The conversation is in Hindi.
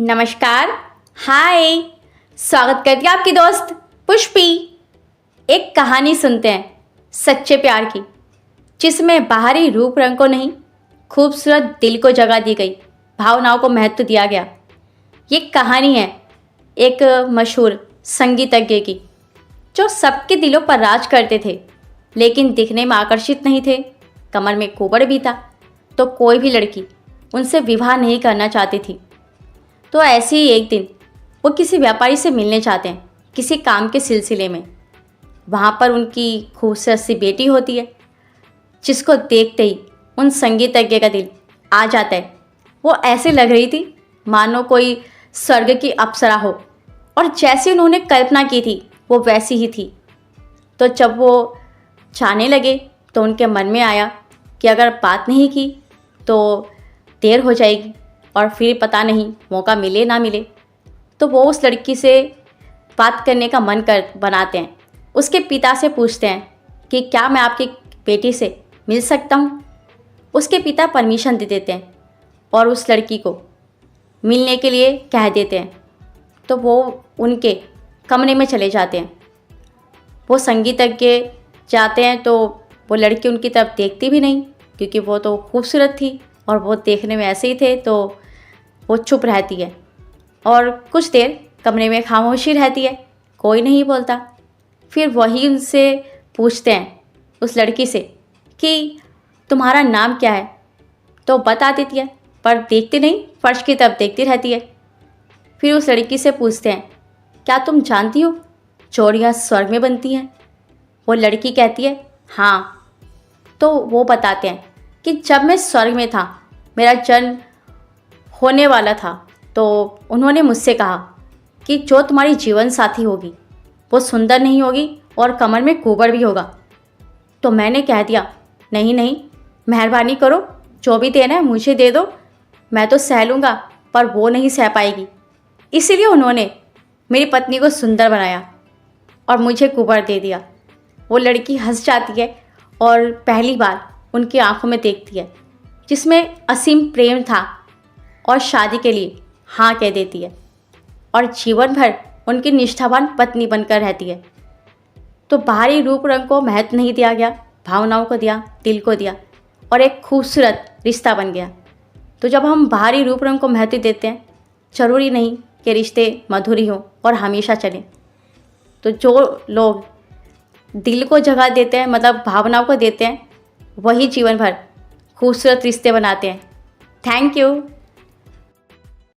नमस्कार। हाय। स्वागत करती है आपकी दोस्त पुष्पी। एक कहानी सुनते हैं सच्चे प्यार की, जिसमें बाहरी रूप रंग को नहीं, खूबसूरत दिल को जगह दी गई, भावनाओं को महत्व दिया गया। ये कहानी है एक मशहूर संगीतज्ञ की, जो सबके दिलों पर राज करते थे, लेकिन दिखने में आकर्षित नहीं थे। कमर में कुबड़ भी था, तो कोई भी लड़की उनसे विवाह नहीं करना चाहती थी। तो ऐसे ही एक दिन वो किसी व्यापारी से मिलने चाहते हैं, किसी काम के सिलसिले में। वहाँ पर उनकी खूबसूरत सी बेटी होती है, जिसको देखते ही उन संगीतज्ञ का दिल आ जाता है। वो ऐसे लग रही थी मानो कोई स्वर्ग की अप्सरा हो, और जैसी उन्होंने कल्पना की थी वो वैसी ही थी। तो जब वो जाने लगे तो उनके मन में आया कि अगर बात नहीं की तो देर हो जाएगी और फिर पता नहीं मौका मिले ना मिले। तो वो उस लड़की से बात करने का मन बनाते हैं। उसके पिता से पूछते हैं कि क्या मैं आपकी बेटी से मिल सकता हूँ। उसके पिता परमिशन दे देते हैं और उस लड़की को मिलने के लिए कह देते हैं। तो वो उनके कमरे में चले जाते हैं। वो संगीतज्ञ जाते हैं तो वो लड़की उनकी तरफ देखती भी नहीं, क्योंकि वो तो खूबसूरत थी और वो देखने में ऐसे ही थे। तो वो चुप रहती है और कुछ देर कमरे में खामोशी रहती है, कोई नहीं बोलता। फिर वही उनसे पूछते हैं उस लड़की से कि तुम्हारा नाम क्या है। तो बता देती है, पर देखती नहीं, फर्श की तरफ देखती रहती है। फिर उस लड़की से पूछते हैं क्या तुम जानती हो जोड़ियाँ स्वर्ग में बनती हैं। वो लड़की कहती है हाँ। तो वो बताते हैं कि जब मैं स्वर्ग में था, मेरा जन्म होने वाला था, तो उन्होंने मुझसे कहा कि जो तुम्हारी जीवन साथी होगी वो सुंदर नहीं होगी और कमर में कुबड़ भी होगा। तो मैंने कह दिया नहीं नहीं, मेहरबानी करो, जो भी देना है मुझे दे दो, मैं तो सह लूँगा, पर वो नहीं सह पाएगी। इसीलिए उन्होंने मेरी पत्नी को सुंदर बनाया और मुझे कुबड़ दे दिया। वो लड़की हंस जाती है और पहली बार उनकी आंखों में देखती है, जिसमें असीम प्रेम था, और शादी के लिए हाँ कह देती है और जीवन भर उनकी निष्ठावान पत्नी बनकर रहती है। तो बाहरी रूप रंग को महत्व नहीं दिया गया, भावनाओं को दिया, दिल को दिया, और एक खूबसूरत रिश्ता बन गया। तो जब हम बाहरी रूप रंग को महत्व देते हैं, ज़रूरी नहीं कि रिश्ते मधुर ही हों और हमेशा चलें। तो जो लोग दिल को जगह देते हैं, मतलब भावनाओं को देते हैं, वही जीवन भर खूबसूरत रिश्ते बनाते हैं। Thank you.